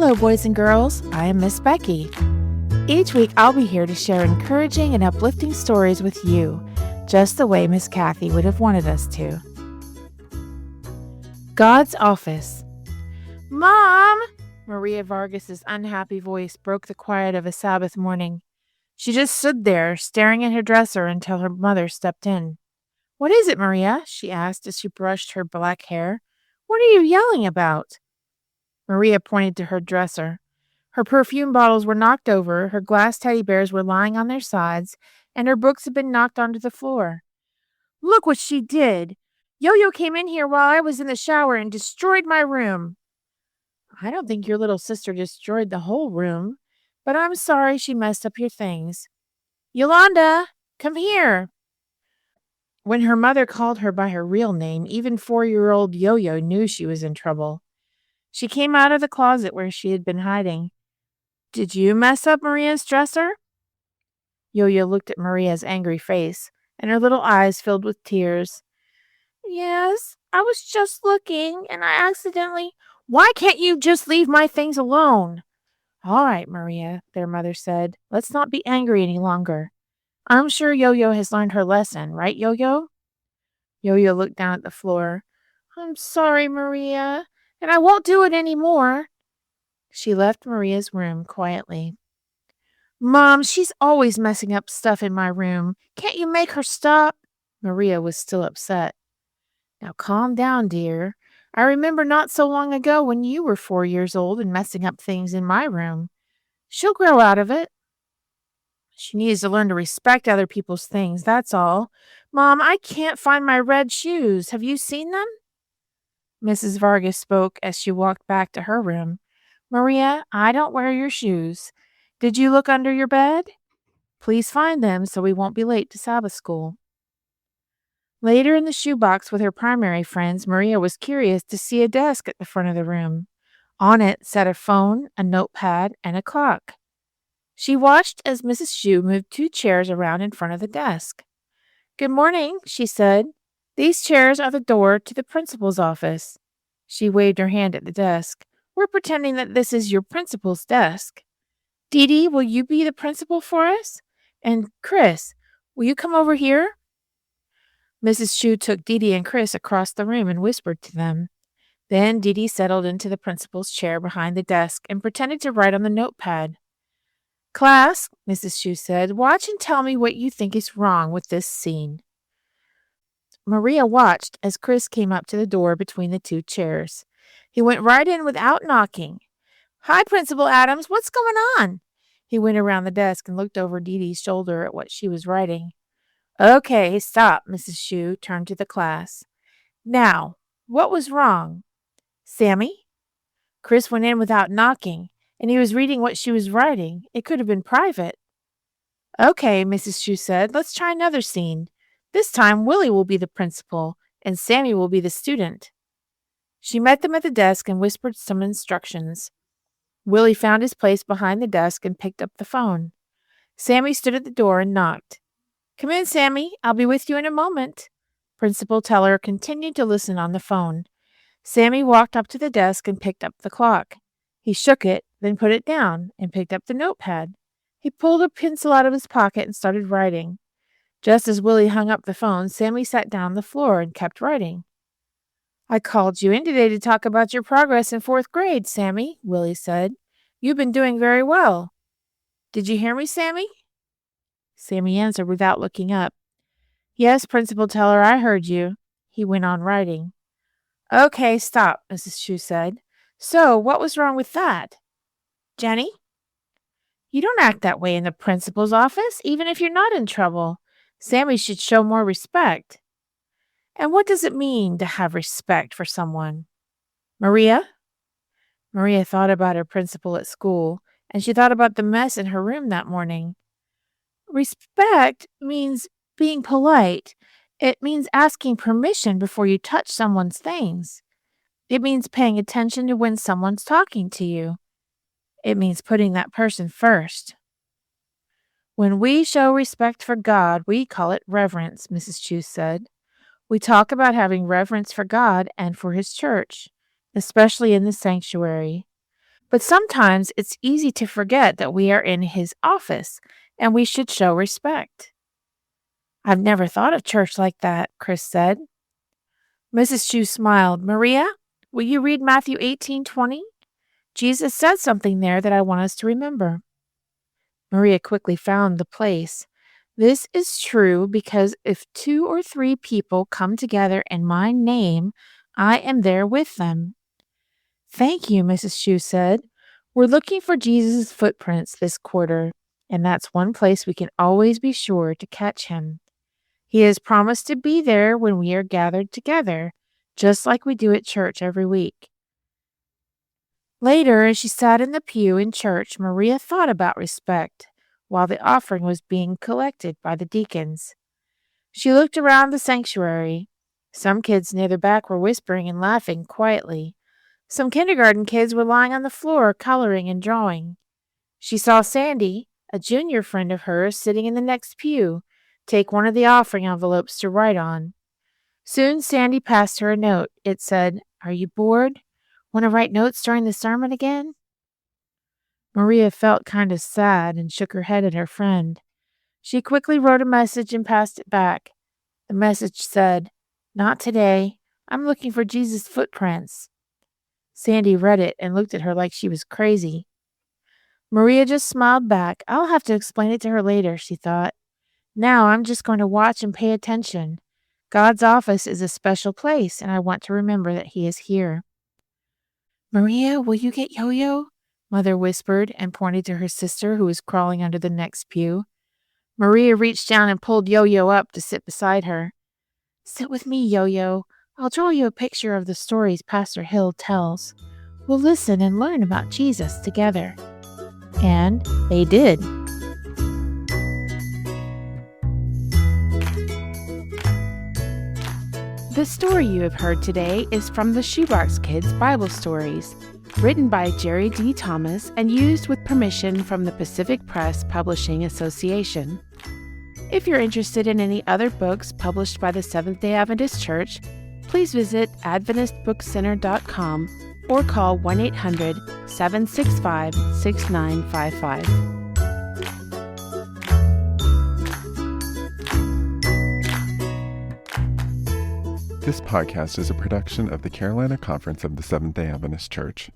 Hello, boys and girls. I am Miss Becky. Each week, I'll be here to share encouraging and uplifting stories with you, just the way Miss Kathy would have wanted us to. God's Office. Mom! Maria Vargas's unhappy voice broke the quiet of a Sabbath morning. She just stood there, staring at her dresser until her mother stepped in. What is it, Maria? She asked as she brushed her black hair. What are you yelling about? Maria pointed to her dresser. Her perfume bottles were knocked over, her glass teddy bears were lying on their sides, and her books had been knocked onto the floor. Look what she did! Yo-Yo came in here while I was in the shower and destroyed my room. I don't think your little sister destroyed the whole room, but I'm sorry she messed up your things. Yolanda, come here! When her mother called her by her real name, even 4-year-old Yo-Yo knew she was in trouble. She came out of the closet where she had been hiding. Did you mess up Maria's dresser? Yo-Yo looked at Maria's angry face, and her little eyes filled with tears. Yes, I was just looking, and I accidentally... Why can't you just leave my things alone? All right, Maria, their mother said. Let's not be angry any longer. I'm sure Yo-Yo has learned her lesson, right, Yo-Yo? Yo-Yo looked down at the floor. I'm sorry, Maria, and I won't do it anymore. She left Maria's room quietly. Mom, she's always messing up stuff in my room. Can't you make her stop? Maria was still upset. Now calm down, dear. I remember not so long ago when you were 4 years old and messing up things in my room. She'll grow out of it. She needs to learn to respect other people's things, that's all. Mom, I can't find my red shoes. Have you seen them? Mrs. Vargas spoke as she walked back to her room. Maria, I don't wear your shoes. Did you look under your bed? Please find them so we won't be late to Sabbath school. Later in the shoebox with her primary friends, Maria was curious to see a desk at the front of the room. On it sat a phone, a notepad, and a clock. She watched as Mrs. Shue moved 2 chairs around in front of the desk. Good morning, she said. These chairs are the door to the principal's office. She waved her hand at the desk. We're pretending that this is your principal's desk. Dee Dee, will you be the principal for us? And Chris, will you come over here? Mrs. Shue took Dee Dee and Chris across the room and whispered to them. Then Dee Dee settled into the principal's chair behind the desk and pretended to write on the notepad. Class, Mrs. Shue said, watch and tell me what you think is wrong with this scene. Maria watched as Chris came up to the door between the 2 chairs. He went right in without knocking. Hi, Principal Adams, what's going on? He went around the desk and looked over Dee Dee's shoulder at what she was writing. Okay, stop, Mrs. Shue turned to the class. Now, what was wrong? Sammy? Chris went in without knocking, and he was reading what she was writing. It could have been private. Okay, Mrs. Shue said, let's try another scene. This time, Willie will be the principal, and Sammy will be the student. She met them at the desk and whispered some instructions. Willie found his place behind the desk and picked up the phone. Sammy stood at the door and knocked. Come in, Sammy. I'll be with you in a moment. Principal Teller continued to listen on the phone. Sammy walked up to the desk and picked up the clock. He shook it, then put it down and picked up the notepad. He pulled a pencil out of his pocket and started writing. Just as Willie hung up the phone, Sammy sat down on the floor and kept writing. I called you in today to talk about your progress in 4th grade, Sammy, Willie said. You've been doing very well. Did you hear me, Sammy? Sammy answered without looking up. Yes, Principal Teller, I heard you. He went on writing. Okay, stop, Mrs. Shue said. So, what was wrong with that? Jenny? You don't act that way in the principal's office, even if you're not in trouble. Sammy should show more respect. And what does it mean to have respect for someone? Maria? Maria thought about her principal at school, and she thought about the mess in her room that morning. Respect means being polite. It means asking permission before you touch someone's things. It means paying attention to when someone's talking to you. It means putting that person first. When we show respect for God, we call it reverence, Mrs. Shue said. We talk about having reverence for God and for His church, especially in the sanctuary. But sometimes it's easy to forget that we are in his office and we should show respect. I've never thought of church like that, Chris said. Mrs. Shue smiled. Maria, will you read Matthew 18:20? Jesus said something there that I want us to remember. Maria quickly found the place. This is true because if 2 or 3 people come together in my name, I am there with them. Thank you, Mrs. Shue said. We're looking for Jesus' footprints this quarter, and that's one place we can always be sure to catch him. He has promised to be there when we are gathered together, just like we do at church every week. Later, as she sat in the pew in church, Maria thought about respect while the offering was being collected by the deacons. She looked around the sanctuary. Some kids near the back were whispering and laughing quietly. Some kindergarten kids were lying on the floor coloring and drawing. She saw Sandy, a junior friend of hers, sitting in the next pew, take one of the offering envelopes to write on. Soon Sandy passed her a note. It said, "Are you bored? Want to write notes during the sermon again?" Maria felt kind of sad and shook her head at her friend. She quickly wrote a message and passed it back. The message said, "Not today. I'm looking for Jesus' footprints." Sandy read it and looked at her like she was crazy. Maria just smiled back. I'll have to explain it to her later, she thought. Now I'm just going to watch and pay attention. God's office is a special place, and I want to remember that he is here. Maria, will you get Yo-Yo? Mother whispered and pointed to her sister who was crawling under the next pew. Maria reached down and pulled Yo-Yo up to sit beside her. Sit with me, Yo-Yo. I'll draw you a picture of the stories Pastor Hill tells. We'll listen and learn about Jesus together. And they did. The story you have heard today is from the Shoebox Kids Bible Stories, written by Jerry D. Thomas and used with permission from the Pacific Press Publishing Association. If you're interested in any other books published by the Seventh-day Adventist Church, please visit AdventistBookCenter.com or call 1-800-765-6955. This podcast is a production of the Carolina Conference of the Seventh-day Adventist Church.